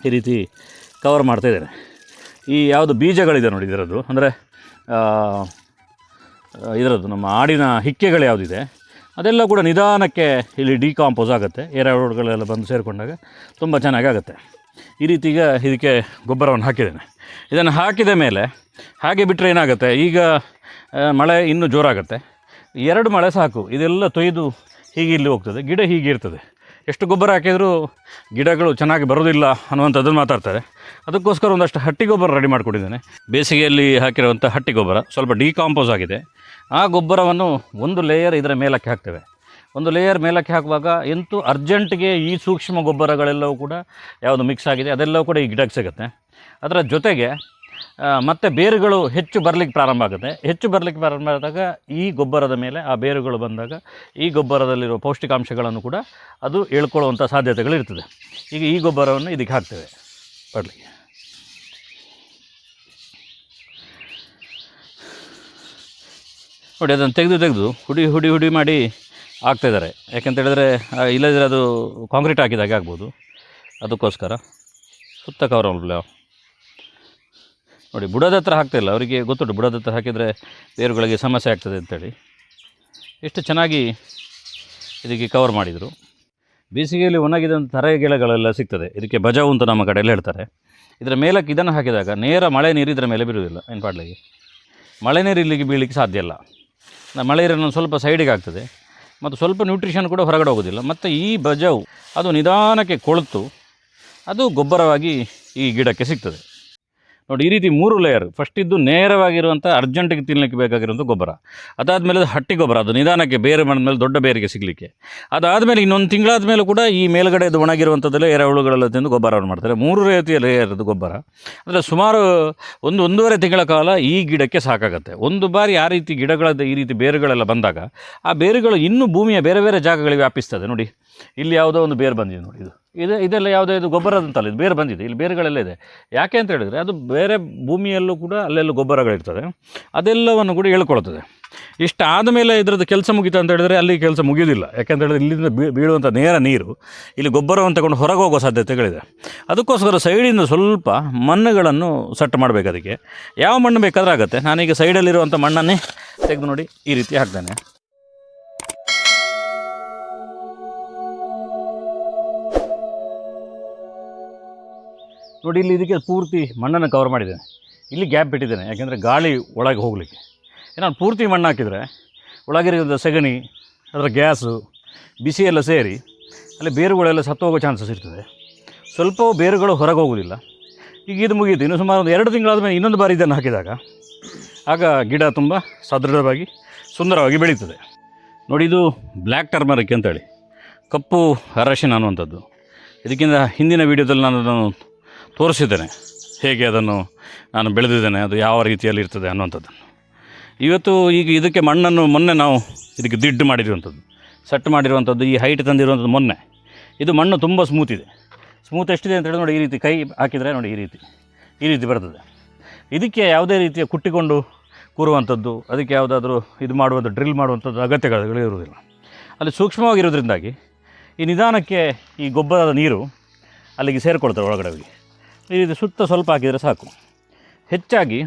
ಈ ರೀತಿ ಕವರ್ ಮಾಡ್ತಾಯಿದ್ದೇನೆ. ಈ ಯಾವುದು ಬೀಜಗಳಿದೆ ನೋಡಿ ಇದರದ್ದು, ಅಂದರೆ ಇದರದ್ದು ನಮ್ಮ ಆಡಿನ ಹಿಕ್ಕೆಗಳು ಯಾವುದಿದೆ ಅದೆಲ್ಲ ಕೂಡ ನಿಧಾನಕ್ಕೆ ಇಲ್ಲಿ ಡಿಕಾಂಪೋಸ್ ಆಗುತ್ತೆ. ಎರೆಹುಳುಗಳೆಲ್ಲ ಬಂದು ಸೇರಿಕೊಂಡಾಗ ತುಂಬ ಚೆನ್ನಾಗಾಗುತ್ತೆ. ಈ ರೀತಿ ಈಗ ಇದಕ್ಕೆ ಗೊಬ್ಬರವನ್ನು ಹಾಕಿದ್ದೇನೆ. ಇದನ್ನು ಹಾಕಿದ ಮೇಲೆ ಹಾಗೆ ಬಿಟ್ಟರೆ ಏನಾಗುತ್ತೆ, ಈಗ ಮಳೆ ಇನ್ನೂ ಜೋರಾಗುತ್ತೆ. 2 ಮಳೆ ಸಾಕು, ಇದೆಲ್ಲ ತೊಯ್ದು ಹೀಗೆ ಇಲ್ಲಿ ಹೋಗ್ತದೆ. ಗಿಡ ಹೀಗೆ ಇರ್ತದೆ. ಎಷ್ಟು ಗೊಬ್ಬರ ಹಾಕಿದರೂ ಗಿಡಗಳು ಚೆನ್ನಾಗಿ ಬರೋದಿಲ್ಲ ಅನ್ನುವಂಥದ್ದನ್ನು ಮಾತಾಡ್ತಾರೆ. ಅದಕ್ಕೋಸ್ಕರ ಒಂದಷ್ಟು ಹಟ್ಟಿ ಗೊಬ್ಬರ ರೆಡಿ ಮಾಡಿಕೊಟ್ಟಿದ್ದೇನೆ. ಬೇಸಿಗೆಯಲ್ಲಿ ಹಾಕಿರುವಂಥ ಹಟ್ಟಿ ಗೊಬ್ಬರ ಸ್ವಲ್ಪ ಡಿಕಾಂಪೋಸ್ ಆಗಿದೆ. ಆ ಗೊಬ್ಬರವನ್ನು ಒಂದು ಲೇಯರ್ ಇದರ ಮೇಲಕ್ಕೆ ಹಾಕ್ತೇವೆ. ಒಂದು ಲೇಯರ್ ಮೇಲಕ್ಕೆ ಹಾಕುವಾಗ ಎಂತೂ ಅರ್ಜೆಂಟ್ಗೆ ಈ ಸೂಕ್ಷ್ಮ ಗೊಬ್ಬರಗಳೆಲ್ಲವೂ ಕೂಡ ಯಾವುದು ಮಿಕ್ಸ್ ಆಗಿದೆ ಅದೆಲ್ಲವೂ ಕೂಡ ಈ ಗಿಡಕ್ಕೆ ಸಿಗುತ್ತೆ. ಅದರ ಜೊತೆಗೆ ಮತ್ತು ಬೇರುಗಳು ಹೆಚ್ಚು ಬರಲಿಕ್ಕೆ ಪ್ರಾರಂಭ ಆಗುತ್ತೆ. ಹೆಚ್ಚು ಬರಲಿಕ್ಕೆ ಪ್ರಾರಂಭ ಆದಾಗ ಈ ಗೊಬ್ಬರದ ಮೇಲೆ ಆ ಬೇರುಗಳು ಬಂದಾಗ ಈ ಗೊಬ್ಬರದಲ್ಲಿರುವ ಪೌಷ್ಟಿಕಾಂಶಗಳನ್ನು ಕೂಡ ಅದು ಎಳ್ಕೊಳ್ಳುವಂಥ ಸಾಧ್ಯತೆಗಳಿರ್ತದೆ. ಈಗ ಈ ಗೊಬ್ಬರವನ್ನು ಇದಕ್ಕೆ ಹಾಕ್ತೇವೆ ಬರಲಿಕ್ಕೆ. ನೋಡಿ ಅದನ್ನು ತೆಗೆದು ಹುಡಿ ಮಾಡಿ ಹಾಕ್ತಾಯಿದ್ದಾರೆ. ಯಾಕೆಂತೇಳಿದ್ರೆ ಇಲ್ಲದಿದ್ದರೆ ಅದು ಕಾಂಕ್ರೀಟ್ ಹಾಕಿದಾಗೆ ಆಗ್ಬೋದು. ಅದಕ್ಕೋಸ್ಕರ ಸುತ್ತ ಕವರ್ ನೋಡಿ. ಬುಡದ ಹತ್ರ ಹಾಕ್ತಾಯಿಲ್ಲ, ಅವರಿಗೆ ಗೊತ್ತುಂಟು ಬುಡದ ಹತ್ರ ಹಾಕಿದರೆ ಬೇರುಗಳಿಗೆ ಸಮಸ್ಯೆ ಆಗ್ತದೆ ಅಂತೇಳಿ ಎಷ್ಟು ಚೆನ್ನಾಗಿ ಇದಕ್ಕೆ ಕವರ್ ಮಾಡಿದರು. ಬೇಸಿಗೆಯಲ್ಲಿ ಒಣಗಿದಂಥ ತರಗೆಲೆಗಳೆಲ್ಲ ಸಿಗ್ತದೆ. ಇದಕ್ಕೆ ಬಜಾವು ಅಂತ ನಮ್ಮ ಕಡೆಯಲ್ಲಿ ಹೇಳ್ತಾರೆ. ಇದರ ಮೇಲಕ್ಕೆ ಇದನ್ನು ಹಾಕಿದಾಗ ನೇರ ಮಳೆ ನೀರು ಇದರ ಮೇಲೆ ಬೀರುವುದಿಲ್ಲ. ಏನು ಪಾಡ್ಲಿಗೆ ಮಳೆ ನೀರು ಇಲ್ಲಿಗೆ ಬೀಳಲಿಕ್ಕೆ ಸಾಧ್ಯ ಇಲ್ಲ. ಮಳೆ ನೀರನ್ನು ಸ್ವಲ್ಪ ಸೈಡಿಗೆ ಆಗ್ತದೆ ಮತ್ತು ಸ್ವಲ್ಪ ನ್ಯೂಟ್ರಿಷನ್ ಕೂಡ ಹೊರಗಡೆ ಹೋಗೋದಿಲ್ಲ. ಮತ್ತು ಈ ಬಜಾವು ಅದು ನಿಧಾನಕ್ಕೆ ಕೊಳೆತು ಅದು ಗೊಬ್ಬರವಾಗಿ ಈ ಗಿಡಕ್ಕೆ ಸಿಗ್ತದೆ. ನೋಡಿ ಈ ರೀತಿ 3 ಲೇಯರ್. ಫಸ್ಟಿದ್ದು ನೇರವಾಗಿರುವಂಥ ಅರ್ಜೆಂಟಿಗೆ ತಿನ್ನಲಿಕ್ಕೆ ಬೇಕಾಗಿರುವಂಥ ಗೊಬ್ಬರ. ಅದಾದಮೇಲೆ ಅದು ಹಟ್ಟಿ ಗೊಬ್ಬರ, ಅದು ನಿಧಾನಕ್ಕೆ ಬೇರೆ ಮಾಡಿದ್ಮೇಲೆ ದೊಡ್ಡ ಬೇರಿಗೆ ಸಿಗಲಿಕ್ಕೆ. ಅದಾದಮೇಲೆ ಇನ್ನೊಂದು ತಿಂಗಳಾದ ಮೇಲೆ ಕೂಡ ಈ ಮೇಲುಗಡೆ ಇದು ಒಣಗಿರುವಂಥದ್ದೆಲ್ಲ ಎರೆಹುಳುಗಳೆಲ್ಲ ತಿಂದು ಗೊಬ್ಬರವನ್ನು ಮಾಡ್ತಾರೆ. 3 ರೀತಿಯ ಲೇಯರ್ದು ಗೊಬ್ಬರ. ಅಂದರೆ ಸುಮಾರು 1-1.5 ತಿಂಗಳ ಕಾಲ ಈ ಗಿಡಕ್ಕೆ ಸಾಕಾಗುತ್ತೆ. ಒಂದು ಬಾರಿ ಆ ರೀತಿ ಗಿಡಗಳದ್ದು ಈ ರೀತಿ ಬೇರುಗಳೆಲ್ಲ ಬಂದಾಗ ಆ ಬೇರುಗಳು ಇನ್ನೂ ಭೂಮಿಯ ಬೇರೆ ಬೇರೆ ಜಾಗಗಳಿಗೆ ವ್ಯಾಪಿಸ್ತದೆ. ನೋಡಿ ಇಲ್ಲಿ ಯಾವುದೋ ಒಂದು ಬೇರು ಬಂದಿದೆ ನೋಡಿ, ಇದೆಲ್ಲ ಯಾವುದೋ ಇದು ಗೊಬ್ಬರದಂತಲ್ಲ, ಇದು ಬೇರೆ ಬಂದಿದೆ. ಇಲ್ಲಿ ಬೇರುಗಳೆಲ್ಲ ಇದೆ. ಯಾಕೆ ಅಂತ ಹೇಳಿದರೆ ಅದು ಬೇರೆ ಭೂಮಿಯಲ್ಲೂ ಕೂಡ ಅಲ್ಲೆಲ್ಲೂ ಗೊಬ್ಬರಗಳಿರ್ತದೆ, ಅದೆಲ್ಲವನ್ನು ಕೂಡ ಹೇಳ್ಕೊಳ್ತದೆ. ಇಷ್ಟಾದ ಮೇಲೆ ಇದರದ್ದು ಕೆಲಸ ಮುಗಿತು ಅಂತ ಹೇಳಿದರೆ ಅಲ್ಲಿ ಕೆಲಸ ಮುಗಿಯೋದಿಲ್ಲ. ಯಾಕೆಂತ ಹೇಳಿದ್ರೆ ಇಲ್ಲಿಂದ ಬೀಳುವಂಥ ನೇರ ನೀರು ಇಲ್ಲಿ ಗೊಬ್ಬರವನ್ನು ತಗೊಂಡು ಹೊರಗೆ ಹೋಗೋ ಸಾಧ್ಯತೆಗಳಿದೆ. ಅದಕ್ಕೋಸ್ಕರ ಸೈಡಿಂದ ಸ್ವಲ್ಪ ಮಣ್ಣುಗಳನ್ನು ಸೆಟ್ ಮಾಡಬೇಕು. ಅದಕ್ಕೆ ಯಾವ ಮಣ್ಣು ಬೇಕಾದ್ರೆ ಆಗುತ್ತೆ. ನಾನೀಗ ಸೈಡಲ್ಲಿರುವಂಥ ಮಣ್ಣನ್ನೇ ತೆಗೆದು ನೋಡಿ ಈ ರೀತಿ ಹಾಕ್ತೇನೆ. ನೋಡಿ ಇಲ್ಲಿ ಇದಕ್ಕೆ ಪೂರ್ತಿ ಮಣ್ಣನ್ನು ಕವರ್ ಮಾಡಿದ್ದೇನೆ. ಇಲ್ಲಿ ಗ್ಯಾಪ್ ಬಿಟ್ಟಿದ್ದೇನೆ, ಯಾಕೆಂದರೆ ಗಾಳಿ ಒಳಗೆ ಹೋಗಲಿಕ್ಕೆ. ನಾನು ಪೂರ್ತಿ ಮಣ್ಣು ಹಾಕಿದರೆ ಒಳಗಿರೋ ಸಗಣಿ, ಅದರ ಗ್ಯಾಸು, ಬಿಸಿ ಎಲ್ಲ ಸೇರಿ ಅಲ್ಲಿ ಬೇರುಗಳೆಲ್ಲ ಸತ್ತು ಹೋಗೋ ಚಾನ್ಸಸ್ ಇರ್ತದೆ. ಸ್ವಲ್ಪ ಬೇರುಗಳು ಹೊರಗೆ ಹೋಗೋದಿಲ್ಲ. ಈಗ ಇದು ಮುಗೀತು. ಇನ್ನು ಸುಮಾರು 2 ತಿಂಗಳಾದ ಮೇಲೆ ಇನ್ನೊಂದು ಬಾರಿ ಇದನ್ನು ಹಾಕಿದಾಗ ಆಗ ಗಿಡ ತುಂಬ ಸದೃಢವಾಗಿ ಸುಂದರವಾಗಿ ಬೆಳೀತದೆ. ನೋಡಿ ಇದು ಬ್ಲ್ಯಾಕ್ ಟರ್ಮರಿಕ್ ಅಂತೇಳಿ, ಕಪ್ಪು ಅರಶಿನ ಅನ್ನುವಂಥದ್ದು. ಇದಕ್ಕಿಂತ ಹಿಂದಿನ ವೀಡಿಯೋದಲ್ಲಿ ನಾನು ಅದನ್ನು ತೋರಿಸಿದ್ದೇನೆ, ಹೇಗೆ ಅದನ್ನು ನಾನು ಬೆಳೆದಿದ್ದೇನೆ, ಅದು ಯಾವ ರೀತಿಯಲ್ಲಿ ಇರ್ತದೆ ಅನ್ನುವಂಥದ್ದನ್ನು. ಇವತ್ತು ಈಗ ಇದಕ್ಕೆ ಮಣ್ಣನ್ನು ಮೊನ್ನೆ ನಾವು ಇದಕ್ಕೆ ದಿಡ್ಡು ಮಾಡಿರುವಂಥದ್ದು, ಸೆಟ್ ಮಾಡಿರುವಂಥದ್ದು, ಈ ಹೈಟ್ ತಂದಿರುವಂಥದ್ದು ಮೊನ್ನೆ. ಇದು ಮಣ್ಣು ತುಂಬ ಸ್ಮೂತ್ ಇದೆ. ಸ್ಮೂತ್ ಎಷ್ಟಿದೆ ಅಂತೇಳಿ ನೋಡಿ, ಈ ರೀತಿ ಕೈ ಹಾಕಿದರೆ ನೋಡಿ ಈ ರೀತಿ ಬರ್ತದೆ. ಇದಕ್ಕೆ ಯಾವುದೇ ರೀತಿಯ ಕುಟ್ಟಿಕೊಂಡು ಕೂರುವಂಥದ್ದು, ಅದಕ್ಕೆ ಯಾವುದಾದ್ರೂ ಇದು ಮಾಡುವಂಥ ಡ್ರಿಲ್ ಮಾಡುವಂಥದ್ದು ಅಗತ್ಯಗಳಿರುವುದಿಲ್ಲ. ಅಲ್ಲಿ ಸೂಕ್ಷ್ಮವಾಗಿರೋದ್ರಿಂದಾಗಿ ಈ ನಿಧಾನಕ್ಕೆ ಈ ಗೊಬ್ಬರದ ನೀರು ಅಲ್ಲಿಗೆ ಸೇರಿಕೊಳ್ತವೆ ಒಳಗಡೆ ಹೋಗಿ. ಈ ರೀತಿ ಸುತ್ತ ಸ್ವಲ್ಪ ಹಾಕಿದರೆ ಸಾಕು. ಹೆಚ್ಚಾಗಿ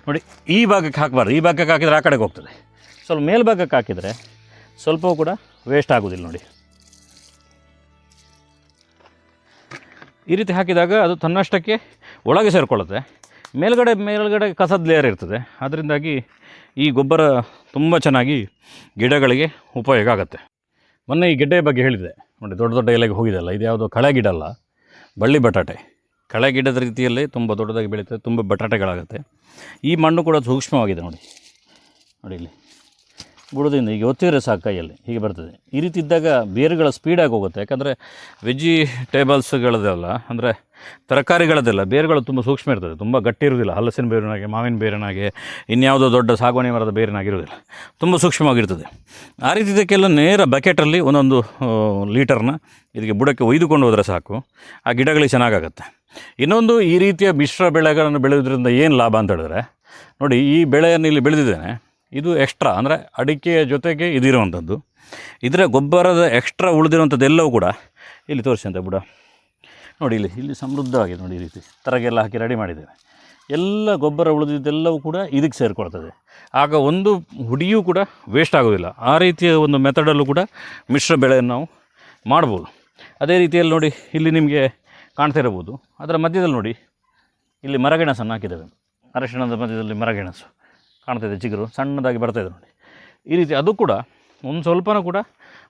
ನೋಡಿ ಈ ಭಾಗಕ್ಕೆ ಹಾಕಬಾರ್ದು, ಈ ಭಾಗಕ್ಕೆ ಹಾಕಿದರೆ ಆ ಕಡೆಗೆ ಹೋಗ್ತದೆ. ಸ್ವಲ್ಪ ಮೇಲ್ಭಾಗಕ್ಕೆ ಹಾಕಿದರೆ ಸ್ವಲ್ಪವೂ ಕೂಡ ವೇಸ್ಟ್ ಆಗೋದಿಲ್ಲ. ನೋಡಿ ಈ ರೀತಿ ಹಾಕಿದಾಗ ಅದು ತನ್ನಷ್ಟಕ್ಕೆ ಒಳಗೆ ಸೇರಿಕೊಳ್ಳುತ್ತೆ. ಮೇಲ್ಗಡೆ ಕಸದ ಲೇಯರ್ ಇರ್ತದೆ. ಅದರಿಂದಾಗಿ ಈ ಗೊಬ್ಬರ ತುಂಬ ಚೆನ್ನಾಗಿ ಗಿಡಗಳಿಗೆ ಉಪಯೋಗ ಆಗುತ್ತೆ. ಮೊನ್ನೆ ಈ ಗೆಡ್ಡೆ ಬಗ್ಗೆ ಹೇಳಿದೆ ನೋಡಿ, ದೊಡ್ಡ ದೊಡ್ಡ ಎಲೆಗೆ ಹೋಗಿದೆಲ್ಲ, ಇದು ಯಾವುದೋ ಕಳೆ ಗಿಡ ಅಲ್ಲ, ಬಳ್ಳಿ ಬಟಾಟೆ. ಕಳೆ ಗಿಡದ ರೀತಿಯಲ್ಲೇ ತುಂಬ ದೊಡ್ಡದಾಗಿ ಬೆಳೀತದೆ, ತುಂಬ ಬಟಾಟೆಗಳಾಗುತ್ತೆ. ಈ ಮಣ್ಣು ಕೂಡ ಸೂಕ್ಷ್ಮವಾಗಿದೆ. ನೋಡಿ ಇಲ್ಲಿ ಬುಡದಿಂದ ಹೀಗೆ ಒತ್ತಿದರೆ ಸಾಕು ಕೈಯಲ್ಲಿ ಹೀಗೆ ಬರ್ತದೆ. ಈ ರೀತಿ ಇದ್ದಾಗ ಬೇರುಗಳ ಸ್ಪೀಡಾಗಿ ಹೋಗುತ್ತೆ. ಯಾಕಂದರೆ ವೆಜಿಟೇಬಲ್ಸ್ಗಳದೆಲ್ಲ ಅಂದರೆ ತರಕಾರಿಗಳದ್ದೆಲ್ಲ ಬೇರುಗಳು ತುಂಬ ಸೂಕ್ಷ್ಮ ಇರ್ತದೆ, ತುಂಬ ಗಟ್ಟಿ ಇರೋದಿಲ್ಲ. ಹಲಸಿನ ಬೇರಿನಾಗೆ, ಮಾವಿನ ಬೇರಿನಾಗೆ, ಇನ್ಯಾವುದೋ ದೊಡ್ಡ ಸಾಗುವಾನಿ ಮರದ ಬೇರಿನಾಗಿರೋದಿಲ್ಲ, ತುಂಬ ಸೂಕ್ಷ್ಮವಾಗಿರ್ತದೆ. ಆ ರೀತಿ ಇದಕ್ಕೆಲ್ಲ ನೇರ ಬಕೆಟಲ್ಲಿ ಒಂದೊಂದು ಲೀಟರ್ನ ಇದಕ್ಕೆ ಬುಡಕ್ಕೆ ಒಯ್ದುಕೊಂಡು ಹೋದರೆ ಸಾಕು, ಆ ಗಿಡಗಳಿಗೆ ಚೆನ್ನಾಗಾಗತ್ತೆ. ಇನ್ನೊಂದು, ಈ ರೀತಿಯ ಮಿಶ್ರ ಬೆಳೆಗಳನ್ನು ಬೆಳೆಯೋದ್ರಿಂದ ಏನು ಲಾಭ ಅಂತ ಹೇಳಿದ್ರೆ, ನೋಡಿ ಈ ಬೆಳೆಯನ್ನು ಇಲ್ಲಿ ಬೆಳೆದಿದ್ದೇನೆ, ಇದು ಎಕ್ಸ್ಟ್ರಾ ಅಂದರೆ ಅಡಿಕೆಯ ಜೊತೆಗೆ ಇದಿರುವಂಥದ್ದು. ಇದರ ಗೊಬ್ಬರದ ಎಕ್ಸ್ಟ್ರಾ ಉಳಿದಿರುವಂಥದ್ದೆಲ್ಲವೂ ಕೂಡ ಇಲ್ಲಿ ತೋರಿಸಿ ಬುಡ ನೋಡಿ, ಇಲ್ಲಿ ಸಮೃದ್ಧವಾಗಿದೆ. ನೋಡಿ ಈ ರೀತಿ ತರಗೆಲ್ಲ ಹಾಕಿ ರೆಡಿ ಮಾಡಿದ್ದೇವೆ. ಎಲ್ಲ ಗೊಬ್ಬರ ಉಳಿದಿದ್ದೆಲ್ಲವೂ ಕೂಡ ಇದಕ್ಕೆ ಸೇರಿಕೊಳ್ತದೆ. ಆಗ ಒಂದು ಹುಡಿಯೂ ಕೂಡ ವೇಸ್ಟ್ ಆಗೋದಿಲ್ಲ. ಆ ರೀತಿಯ ಒಂದು ಮೆಥಡಲ್ಲೂ ಕೂಡ ಮಿಶ್ರ ಬೆಳೆಯನ್ನು ನಾವು ಮಾಡ್ಬೋದು. ಅದೇ ರೀತಿಯಲ್ಲಿ ನೋಡಿ ಇಲ್ಲಿ ನಿಮಗೆ ಕಾಣ್ತಾ ಇರಬಹುದು, ಅದರ ಮಧ್ಯದಲ್ಲಿ ನೋಡಿ ಇಲ್ಲಿ ಮರಗೆಣಸನ್ನು ಹಾಕಿದ್ದೇವೆ. ಅರಶಿಣದ ಮಧ್ಯದಲ್ಲಿ ಮರಗೆಣಸು ಕಾಣ್ತಾಯಿದೆ, ಚಿಗುರು ಸಣ್ಣದಾಗಿ ಬರ್ತಾಯಿದೆ ನೋಡಿ. ಈ ರೀತಿ ಅದು ಕೂಡ ಒಂದು ಸ್ವಲ್ಪನೂ ಕೂಡ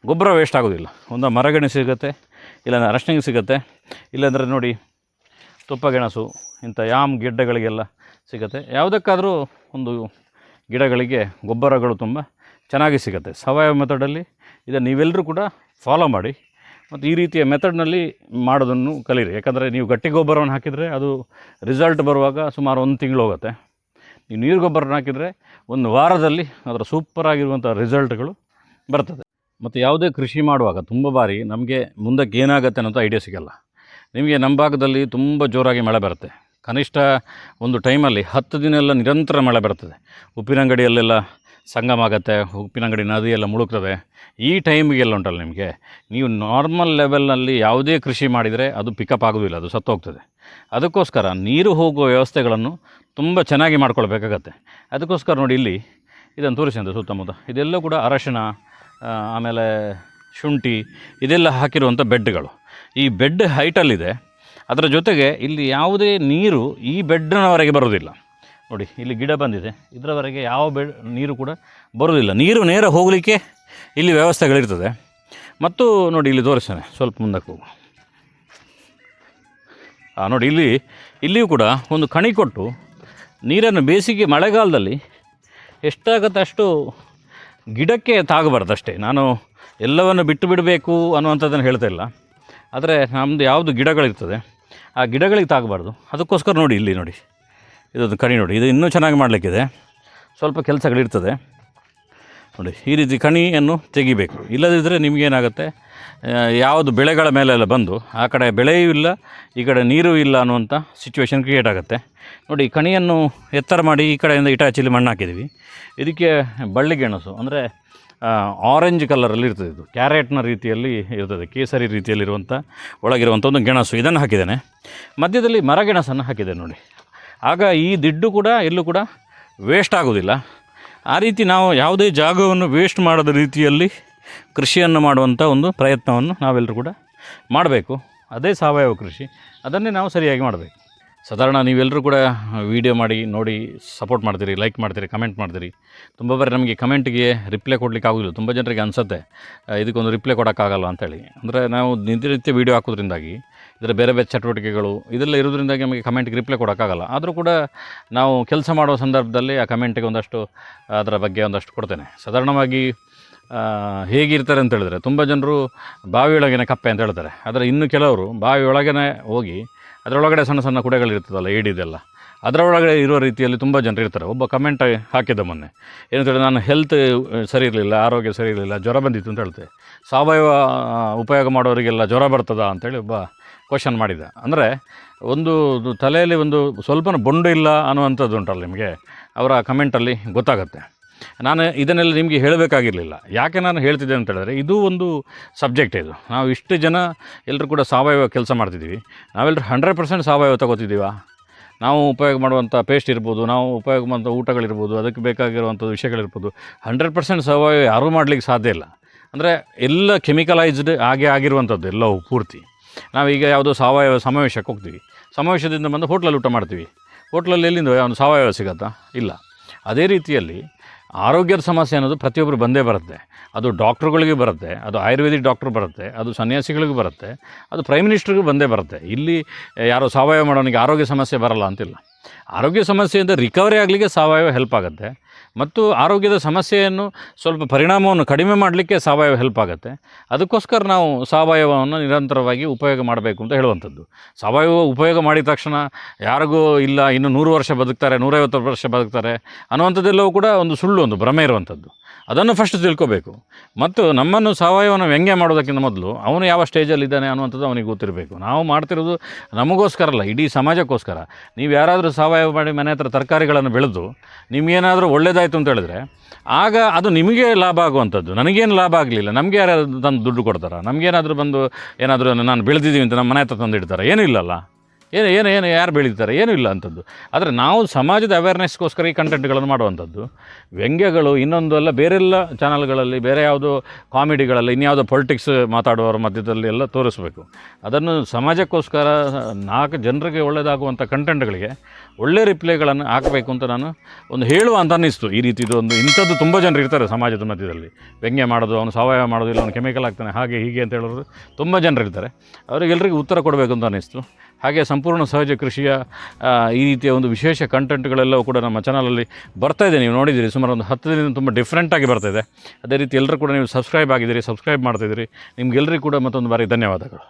ಗೊಬ್ಬರ ವೇಸ್ಟ್ ಆಗೋದಿಲ್ಲ. ಒಂದು ಮರಗೆಣಸು ಸಿಗುತ್ತೆ, ಇಲ್ಲಾಂದರೆ ಅರಶಿಣ ಸಿಗುತ್ತೆ, ಇಲ್ಲಾಂದರೆ ನೋಡಿ ತುಪ್ಪಗೆಣಸು, ಇಂಥ ಯಾಮ್ ಗಿಡ್ಡಗಳಿಗೆಲ್ಲ ಸಿಗುತ್ತೆ. ಯಾವುದಕ್ಕಾದರೂ ಒಂದು ಗಿಡಗಳಿಗೆ ಗೊಬ್ಬರಗಳು ತುಂಬ ಚೆನ್ನಾಗಿ ಸಿಗುತ್ತೆ. ಸಾವಯವ ಮೆಥಡಲ್ಲಿ ಇದನ್ನು ನೀವೆಲ್ಲರೂ ಕೂಡ ಫಾಲೋ ಮಾಡಿ ಮತ್ತು ಈ ರೀತಿಯ ಮೆಥಡ್ನಲ್ಲಿ ಮಾಡೋದನ್ನು ಕಲೀರಿ. ಯಾಕಂದರೆ ನೀವು ಗಟ್ಟಿ ಗೊಬ್ಬರವನ್ನು ಹಾಕಿದರೆ ಅದು ರಿಸಲ್ಟ್ ಬರುವಾಗ ಸುಮಾರು 1 ತಿಂಗಳು ಹೋಗುತ್ತೆ. ನೀವು ನೀರು ಗೊಬ್ಬರನ ಹಾಕಿದರೆ 1 ವಾರದಲ್ಲಿ ಅದರ ಸೂಪರಾಗಿರುವಂಥ ರಿಸಲ್ಟ್ಗಳು ಬರ್ತದೆ. ಮತ್ತು ಯಾವುದೇ ಕೃಷಿ ಮಾಡುವಾಗ ತುಂಬ ಬಾರಿ ನಮಗೆ ಮುಂದಕ್ಕೆ ಏನಾಗುತ್ತೆ ಅನ್ನೋಂಥ ಐಡಿಯಾ ಸಿಗೋಲ್ಲ. ನಿಮಗೆ ನಮ್ಮ ಭಾಗದಲ್ಲಿ ತುಂಬ ಜೋರಾಗಿ ಮಳೆ ಬರುತ್ತೆ. ಕನಿಷ್ಠ ಒಂದು ಟೈಮಲ್ಲಿ 10 ದಿನ ಎಲ್ಲ ನಿರಂತರ ಮಳೆ ಬರ್ತದೆ. ಉಪ್ಪಿನಂಗಡಿಯಲ್ಲೆಲ್ಲ ಸಂಗಮ ಆಗುತ್ತೆ, ಉಪ್ಪಿನಂಗಡಿ ನದಿಯೆಲ್ಲ ಮುಳುಗ್ತದೆ. ಈ ಟೈಮಿಗೆಲ್ಲ ಉಂಟಲ್ಲ ನಿಮಗೆ, ನೀವು ನಾರ್ಮಲ್ ಲೆವೆಲ್ನಲ್ಲಿ ಯಾವುದೇ ಕೃಷಿ ಮಾಡಿದರೆ ಅದು ಪಿಕಪ್ ಆಗೋದಿಲ್ಲ, ಅದು ಸತ್ತೋಗ್ತದೆ. ಅದಕ್ಕೋಸ್ಕರ ನೀರು ಹೋಗುವ ವ್ಯವಸ್ಥೆಗಳನ್ನು ತುಂಬ ಚೆನ್ನಾಗಿ ಮಾಡ್ಕೊಳ್ಬೇಕಾಗತ್ತೆ. ಅದಕ್ಕೋಸ್ಕರ ನೋಡಿ ಇಲ್ಲಿ ಇದನ್ನು ತೋರಿಸಿದಂತೆ ಸುತ್ತಮುತ್ತ ಇದೆಲ್ಲ ಕೂಡ ಅರಶಿಣ, ಆಮೇಲೆ ಶುಂಠಿ ಇದೆಲ್ಲ ಹಾಕಿರುವಂಥ ಬೆಡ್ಗಳು. ಈ ಬೆಡ್ ಹೈಟಲ್ಲಿದೆ. ಅದರ ಜೊತೆಗೆ ಇಲ್ಲಿ ಯಾವುದೇ ನೀರು ಈ ಬೆಡ್ನವರೆಗೆ ಬರೋದಿಲ್ಲ. ನೋಡಿ ಇಲ್ಲಿ ಗಿಡ ಬಂದಿದೆ, ಇದರವರೆಗೆ ಯಾವ ನೀರು ಕೂಡ ಬರೋದಿಲ್ಲ. ನೀರು ನೇರ ಹೋಗಲಿಕ್ಕೆ ಇಲ್ಲಿ ವ್ಯವಸ್ಥೆಗಳಿರ್ತದೆ. ಮತ್ತು ನೋಡಿ ಇಲ್ಲಿ ತೋರಿಸ್ತೇನೆ, ಸ್ವಲ್ಪ ಮುಂದಕ್ಕೆ ಹೋಗು. ನೋಡಿ ಇಲ್ಲಿಯೂ ಕೂಡ ಒಂದು ಕಣಿ ಕೊಟ್ಟು ನೀರನ್ನು ಬೇಸಿಗೆ ಮಳೆಗಾಲದಲ್ಲಿ ಎಷ್ಟಾಗತ್ತೆ ಅಷ್ಟು ಗಿಡಕ್ಕೆ ತಾಗಬಾರ್ದು ಅಷ್ಟೇ. ನಾನು ಎಲ್ಲವನ್ನು ಬಿಟ್ಟು ಬಿಡಬೇಕು ಅನ್ನುವಂಥದ್ದನ್ನು ಹೇಳ್ತಾ ಇಲ್ಲ. ಆದರೆ ನಮ್ಮದು ಯಾವುದು ಗಿಡಗಳಿರ್ತದೆ ಆ ಗಿಡಗಳಿಗೆ ತಾಗಬಾರ್ದು. ಅದಕ್ಕೋಸ್ಕರ ನೋಡಿ ಇಲ್ಲಿ ನೋಡಿ ಇದೊಂದು ಕಣಿ ನೋಡಿ, ಇದು ಇನ್ನೂ ಚೆನ್ನಾಗಿ ಮಾಡಲಿಕ್ಕಿದೆ, ಸ್ವಲ್ಪ ಕೆಲಸಗಳಿರ್ತದೆ. ನೋಡಿ ಈ ರೀತಿ ಕಣಿಯನ್ನು ತೆಗಿಬೇಕು. ಇಲ್ಲದಿದ್ದರೆ ನಿಮಗೇನಾಗುತ್ತೆ, ಯಾವುದು ಬೆಳೆಗಳ ಮೇಲೆಲ್ಲ ಬಂದು ಆ ಕಡೆ ಬೆಳೆಯೂ ಇಲ್ಲ, ಈ ಕಡೆ ನೀರೂ ಇಲ್ಲ ಅನ್ನುವಂಥ ಸಿಚುವೇಶನ್ ಕ್ರಿಯೇಟ್ ಆಗುತ್ತೆ. ನೋಡಿ ಕಣಿಯನ್ನು ಎತ್ತರ ಮಾಡಿ ಈ ಕಡೆಯಿಂದ ಇಟಾಚಿಲಿ ಮಣ್ಣು ಹಾಕಿದ್ದೀವಿ. ಇದಕ್ಕೆ ಬಳ್ಳಿಗೆಣಸು ಅಂದರೆ ಆರೆಂಜ್ ಕಲರಲ್ಲಿ ಇರ್ತದೆ, ಇದು ಕ್ಯಾರೆಟ್ನ ರೀತಿಯಲ್ಲಿ ಇರ್ತದೆ, ಕೇಸರಿ ರೀತಿಯಲ್ಲಿರುವಂಥ ಒಳಗಿರುವಂಥ ಒಂದು ಗೆಣಸು, ಇದನ್ನು ಹಾಕಿದ್ದೇನೆ. ಮಧ್ಯದಲ್ಲಿ ಮರಗೆಣಸನ್ನು ಹಾಕಿದ್ದೇನೆ ನೋಡಿ. ಆಗ ಈ ದಿಡ್ಡು ಕೂಡ ಎಲ್ಲೂ ಕೂಡ ವೇಸ್ಟ್ ಆಗೋದಿಲ್ಲ. ಆ ರೀತಿ ನಾವು ಯಾವುದೇ ಜಾಗವನ್ನು ವೇಸ್ಟ್ ಮಾಡದ ರೀತಿಯಲ್ಲಿ ಕೃಷಿಯನ್ನು ಮಾಡುವಂಥ ಒಂದು ಪ್ರಯತ್ನವನ್ನು ನಾವೆಲ್ಲರೂ ಕೂಡ ಮಾಡಬೇಕು. ಅದೇ ಸಾವಯವ ಕೃಷಿ, ಅದನ್ನೇ ನಾವು ಸರಿಯಾಗಿ ಮಾಡಬೇಕು. ಸಾಧಾರಣ ನೀವೆಲ್ಲರೂ ಕೂಡ ವೀಡಿಯೋ ಮಾಡಿ ನೋಡಿ ಸಪೋರ್ಟ್ ಮಾಡ್ತೀರಿ, ಲೈಕ್ ಮಾಡ್ತೀರಿ, ಕಮೆಂಟ್ ಮಾಡ್ತೀರಿ. ತುಂಬ ಬಾರಿ ನಮಗೆ ಕಮೆಂಟಿಗೆ ರಿಪ್ಲೈ ಕೊಡಲಿಕ್ಕೆ ಆಗೋದಿಲ್ಲ. ತುಂಬ ಜನರಿಗೆ ಅನಿಸುತ್ತೆ ಇದಕ್ಕೊಂದು ರಿಪ್ಲೈ ಕೊಡೋಕ್ಕಾಗಲ್ಲ ಅಂತೇಳಿ. ಅಂದರೆ ನಾವು ನಿತ್ಯ ವೀಡಿಯೋ ಹಾಕೋದ್ರಿಂದಾಗಿ ಇದರ ಬೇರೆ ಬೇರೆ ಚಟುವಟಿಕೆಗಳು ಇದೆಲ್ಲ ಇರೋದ್ರಿಂದಾಗಿ ನಮಗೆ ಕಮೆಂಟ್ಗೆ ರಿಪ್ಲೈ ಕೊಡೋಕ್ಕಾಗಲ್ಲ. ಆದರೂ ಕೂಡ ನಾವು ಕೆಲಸ ಮಾಡುವ ಸಂದರ್ಭದಲ್ಲಿ ಆ ಕಮೆಂಟಿಗೆ ಒಂದಷ್ಟು ಅದರ ಬಗ್ಗೆ ಒಂದಷ್ಟು ಕೊಡ್ತೇನೆ. ಸಾಧಾರಣವಾಗಿ ಹೇಗಿರ್ತಾರೆ ಅಂತ ಹೇಳಿದ್ರೆ, ತುಂಬ ಜನರು ಬಾವಿಯೊಳಗಿನ ಕಪ್ಪೆ ಅಂತ ಹೇಳ್ತಾರೆ. ಆದರೆ ಇನ್ನು ಕೆಲವರು ಬಾವಿಯೊಳಗೇ ಹೋಗಿ ಅದರೊಳಗಡೆ ಸಣ್ಣ ಸಣ್ಣ ಕುಡೆಗಳಿರ್ತದಲ್ಲ, ಏಡಿದೆಲ್ಲ, ಅದರೊಳಗಡೆ ಇರೋ ರೀತಿಯಲ್ಲಿ ತುಂಬ ಜನರು ಇರ್ತಾರೆ. ಒಬ್ಬ ಕಮೆಂಟ್ ಹಾಕಿದ್ದ ಮೊನ್ನೆ, ಏನಂತೇಳಿ, ನಾನು ಹೆಲ್ತ್ ಸರಿ ಇರಲಿಲ್ಲ, ಆರೋಗ್ಯ ಸರಿ ಇರಲಿಲ್ಲ, ಜ್ವರ ಬಂದಿತ್ತು ಅಂತ ಹೇಳ್ತೆ. ಸಾವಯವ ಉಪಯೋಗ ಮಾಡೋರಿಗೆಲ್ಲ ಜ್ವರ ಬರ್ತದಾ ಅಂತೇಳಿ ಒಬ್ಬ ಕ್ವಶನ್ ಮಾಡಿದ. ಅಂದರೆ ಒಂದು ತಲೆಯಲ್ಲಿ ಒಂದು ಸ್ವಲ್ಪ ಬೊಂಡು ಇಲ್ಲ ಅನ್ನುವಂಥದ್ದು ಉಂಟಲ್ಲ ನಿಮಗೆ, ಅವರ ಕಮೆಂಟಲ್ಲಿ ಗೊತ್ತಾಗುತ್ತೆ. ನಾನು ಇದನ್ನೆಲ್ಲ ನಿಮಗೆ ಹೇಳಬೇಕಾಗಿರಲಿಲ್ಲ. ಯಾಕೆ ನಾನು ಹೇಳ್ತಿದ್ದೆ ಅಂತ ಹೇಳಿದ್ರೆ, ಇದು ಒಂದು ಸಬ್ಜೆಕ್ಟ್ ಇದು. ನಾವು ಇಷ್ಟು ಜನ ಎಲ್ಲರೂ ಕೂಡ ಸಾವಯವ ಕೆಲಸ ಮಾಡ್ತಿದ್ದೀವಿ. ನಾವೆಲ್ಲರೂ 100% ಸಾವಯವ ತಗೋತಿದ್ದೀವ? ನಾವು ಉಪಯೋಗ ಮಾಡುವಂಥ ಪೇಸ್ಟ್ ಇರ್ಬೋದು, ನಾವು ಉಪಯೋಗ ಮಾಡುವಂಥ ಊಟಗಳಿರ್ಬೋದು, ಅದಕ್ಕೆ ಬೇಕಾಗಿರುವಂಥ ವಿಷಯಗಳಿರ್ಬೋದು, 100% ಸಾವಯವ ಯಾರೂ ಮಾಡಲಿಕ್ಕೆ ಸಾಧ್ಯ ಇಲ್ಲ. ಅಂದರೆ ಎಲ್ಲ ಕೆಮಿಕಲೈಸ್ಡ್ ಆಗಿರುವಂಥದ್ದು ಎಲ್ಲವೂ ಪೂರ್ತಿ. ನಾವೀಗ ಯಾವುದೋ ಸಾವಯವ ಸಮಾವೇಶಕ್ಕೆ ಹೋಗ್ತೀವಿ, ಸಮಾವೇಶದಿಂದ ಬಂದು ಹೋಟ್ಲಲ್ಲಿ ಊಟ ಮಾಡ್ತೀವಿ. ಹೋಟ್ಲಲ್ಲಿ ಎಲ್ಲಿಂದ ಒಂದು ಸಾವಯವ ಸಿಗತ್ತಾ? ಇಲ್ಲ. ಅದೇ ರೀತಿಯಲ್ಲಿ ಆರೋಗ್ಯದ ಸಮಸ್ಯೆ ಅನ್ನೋದು ಪ್ರತಿಯೊಬ್ಬರು ಬಂದೇ ಬರುತ್ತೆ. ಅದು ಡಾಕ್ಟ್ರುಗಳಿಗೆ ಬರುತ್ತೆ, ಅದು ಆಯುರ್ವೇದಿಕ್ ಡಾಕ್ಟ್ರು ಬರುತ್ತೆ, ಅದು ಸನ್ಯಾಸಿಗಳಿಗೂ ಬರುತ್ತೆ, ಅದು ಪ್ರೈಮ್ ಮಿನಿಸ್ಟ್ರಿಗೂ ಬಂದೇ ಬರುತ್ತೆ. ಇಲ್ಲಿ ಯಾರೋ ಸಾವಯವ ಮಾಡೋನಿಗೆ ಆರೋಗ್ಯ ಸಮಸ್ಯೆ ಬರಲ್ಲ ಅಂತಿಲ್ಲ. ಆರೋಗ್ಯ ಸಮಸ್ಯೆಯಿಂದ ರಿಕವರಿ ಆಗಲಿಕ್ಕೆ ಸಾವಯವ ಹೆಲ್ಪ್ ಆಗುತ್ತೆ, ಮತ್ತು ಆರೋಗ್ಯದ ಸಮಸ್ಯೆಯನ್ನು ಸ್ವಲ್ಪ ಪರಿಣಾಮವನ್ನು ಕಡಿಮೆ ಮಾಡಲಿಕ್ಕೆ ಸಾವಯವ ಹೆಲ್ಪ್ ಆಗುತ್ತೆ. ಅದಕ್ಕೋಸ್ಕರ ನಾವು ಸಾವಯವವನ್ನು ನಿರಂತರವಾಗಿ ಉಪಯೋಗ ಮಾಡಬೇಕು ಅಂತ ಹೇಳುವಂಥದ್ದು. ಸಾವಯವ ಉಪಯೋಗ ಮಾಡಿದ ತಕ್ಷಣ ಯಾರಿಗೂ ಇಲ್ಲ ಇನ್ನು 100 ವರ್ಷ ಬದುಕ್ತಾರೆ, 150 ವರ್ಷ ಬದುಕ್ತಾರೆ ಅನ್ನುವಂಥದ್ದೆಲ್ಲವೂ ಕೂಡ ಒಂದು ಸುಳ್ಳು, ಒಂದು ಭ್ರಮೆ ಇರುವಂಥದ್ದು. ಅದನ್ನು ಫಸ್ಟ್ ತಿಳ್ಕೋಬೇಕು. ಮತ್ತು ನಮ್ಮನ್ನು ಸಾವಯವನ ವ್ಯಂಗ್ಯ ಮಾಡೋದಕ್ಕಿಂತ ಮೊದಲು ಅವನು ಯಾವ ಸ್ಟೇಜಲ್ಲಿದ್ದಾನೆ ಅನ್ನುವಂಥದ್ದು ಅವನಿಗೆ ಗೊತ್ತಿರಬೇಕು. ನಾವು ಮಾಡ್ತಿರೋದು ನಮಗೋಸ್ಕರ ಅಲ್ಲ, ಇಡೀ ಸಮಾಜಕ್ಕೋಸ್ಕರ. ನೀವು ಯಾರಾದರೂ ಸಾವಯವ ಮಾಡಿ ಮನೆ ಹತ್ರ ತರಕಾರಿಗಳನ್ನು ಬೆಳೆದು ನಿಮಗೇನಾದರೂ ಒಳ್ಳೆಯದಾಯಿತು ಅಂತ ಹೇಳಿದ್ರೆ, ಆಗ ಅದು ನಿಮಗೆ ಲಾಭ ಆಗುವಂಥದ್ದು. ನನಗೇನು ಲಾಭ ಆಗಲಿಲ್ಲ, ನಮಗೆ ಯಾರಾದರೂ ತಂದು ದುಡ್ಡು ಕೊಡ್ತಾರೆ? ನಮಗೇನಾದರೂ ಬಂದು ಏನಾದರೂ ನಾನು ಬೆಳೆದಿದ್ದೀವಿ ಅಂತ ನಮ್ಮ ಮನೆ ಹತ್ರ ತಂದು ಇಡ್ತಾರೆ? ಏನೂ ಇಲ್ಲಲ್ಲ. ಏನು ಯಾರು ಬೆಳೀತಾರೆ? ಏನೂ ಇಲ್ಲ ಅಂಥದ್ದು. ಆದರೆ ನಾವು ಸಮಾಜದ ಅವೇರ್ನೆಸ್ಗೋಸ್ಕರ ಈ ಕಂಟೆಂಟ್ಗಳನ್ನು ಮಾಡುವಂಥದ್ದು. ವ್ಯಂಗ್ಯಗಳು ಇನ್ನೊಂದು ಅಲ್ಲ, ಬೇರೆಲ್ಲ ಚಾನಲ್ಗಳಲ್ಲಿ, ಬೇರೆ ಯಾವುದೋ ಕಾಮಿಡಿಗಳಲ್ಲಿ, ಇನ್ಯಾವುದೋ ಪೊಲಿಟಿಕ್ಸ್ ಮಾತಾಡುವವರ ಮಧ್ಯದಲ್ಲಿ ಎಲ್ಲ ತೋರಿಸ್ಬೇಕು. ಅದನ್ನು ಸಮಾಜಕ್ಕೋಸ್ಕರ 4 ಜನರಿಗೆ ಒಳ್ಳೆಯದಾಗುವಂಥ ಕಂಟೆಂಟ್ಗಳಿಗೆ ಒಳ್ಳೆ ರಿಪ್ಲೈಗಳನ್ನು ಹಾಕಬೇಕು ಅಂತ ನಾನು ಒಂದು ಹೇಳುವ ಅಂತ ಅನ್ನಿಸ್ತು. ಈ ರೀತಿದು ಒಂದು ಇಂಥದ್ದು ತುಂಬ ಜನರು ಇರ್ತಾರೆ ಸಮಾಜದ ಮಧ್ಯದಲ್ಲಿ. ವ್ಯಂಗ್ಯ ಮಾಡೋದು, ಅವನು ಸಾವಯವ ಮಾಡೋದಿಲ್ಲ, ಅವನು ಕೆಮಿಕಲ್ ಆಗ್ತಾನೆ, ಹಾಗೆ ಹೀಗೆ ಅಂತ ಹೇಳೋರು ತುಂಬ ಜನರು ಇರ್ತಾರೆ. ಅವರಿಗೆಲ್ಲರಿಗೂ ಉತ್ತರ ಕೊಡಬೇಕು ಅಂತ ಅನ್ನಿಸ್ತು. ಹಾಗೆ ಸಂಪೂರ್ಣ ಸಹಜ ಕೃಷಿಯ ಈ ರೀತಿಯ ಒಂದು ವಿಶೇಷ ಕಂಟೆಂಟ್ಗಳೆಲ್ಲವೂ ಕೂಡ ನಮ್ಮ ಚಾನಲಲ್ಲಿ ಬರ್ತಾಯಿದೆ. ನೀವು ನೋಡಿದ್ದೀರಿ, ಸುಮಾರು ಒಂದು 10 ದಿನದಿಂದ ತುಂಬ ಡಿಫ್ರೆಂಟಾಗಿ ಬರ್ತಾಯಿದೆ. ಅದೇ ರೀತಿ ಎಲ್ಲರೂ ಕೂಡ ನೀವು ಸಬ್ಸ್ಕ್ರೈಬ್ ಆಗಿದ್ದೀರಿ, ಸಬ್ಸ್ಕ್ರೈಬ್ ಮಾಡ್ತಾಯಿದ್ದೀರಿ. ನಿಮಗೆಲ್ಲರಿಗೂ ಕೂಡ ಮತ್ತೊಂದು ಬಾರಿ ಧನ್ಯವಾದಗಳು.